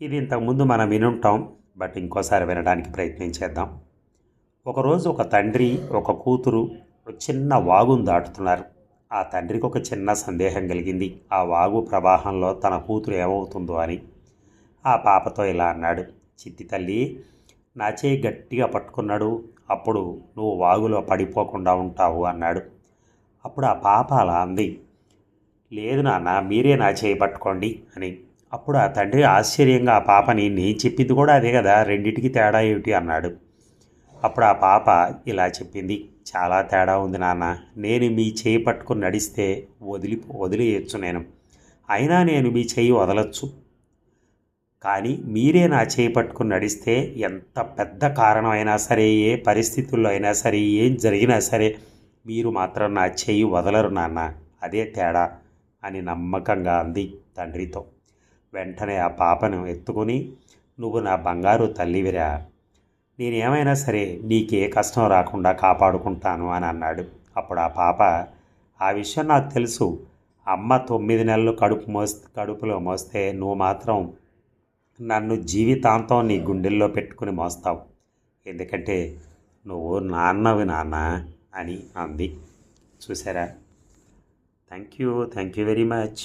ఇది ఇంతకుముందు మనం వినుంటాం, బట్ ఇంకోసారి వినడానికి ప్రయత్నం చేద్దాం. ఒకరోజు ఒక తండ్రి ఒక కూతురు చిన్న వాగును దాటుతున్నారు. ఆ తండ్రికి ఒక చిన్న సందేహం కలిగింది, ఆ వాగు ప్రవాహంలో తన కూతురు ఏమవుతుందో అని. ఆ పాపతో ఇలా అన్నాడు, చిట్టి తల్లి, నా చేయి గట్టిగా పట్టుకున్నాడు, అప్పుడు నువ్వు వాగులో పడిపోకుండా ఉంటావు అన్నాడు. అప్పుడు ఆ పాప అలా అంది, లేదు నాన్న, మీరే నా చేయి పట్టుకోండి అని. అప్పుడు ఆ తండ్రి ఆశ్చర్యంగా ఆ పాపని, నేను చెప్పింది కూడా అదే కదా, రెండిటికి తేడా ఏమిటి అన్నాడు. అప్పుడు ఆ పాప ఇలా చెప్పింది, చాలా తేడా ఉంది నాన్న, నేను మీ చేయి పట్టుకుని నడిస్తే వదిలేయచ్చు నేను, అయినా నేను మీ చేయి వదలచ్చు, కానీ మీరే నా చేయి పట్టుకుని నడిస్తే ఎంత పెద్ద కారణం అయినా సరే, ఏ పరిస్థితుల్లో అయినా సరే, ఏం జరిగినా సరే మీరు మాత్రం నా చేయి వదలరు నాన్న, అదే తేడా అని నమ్మకంగా అంది తండ్రితో. వెంటనే ఆ పాపను ఎత్తుకొని, నువ్వు నా బంగారు తల్లివిరా, నేనేమైనా సరే నీకే కష్టం రాకుండా కాపాడుకుంటాను అని అన్నాడు. అప్పుడు ఆ పాప, ఆ విషయం నాకు తెలుసు, అమ్మ 9 నెలలు కడుపులో మోస్తే నువ్వు మాత్రం నన్ను జీవితాంతం నీ గుండెల్లో పెట్టుకుని మోస్తావు, ఎందుకంటే నువ్వు నాన్నవి నాన్న అని అంది. చూసారా? Thank you very much.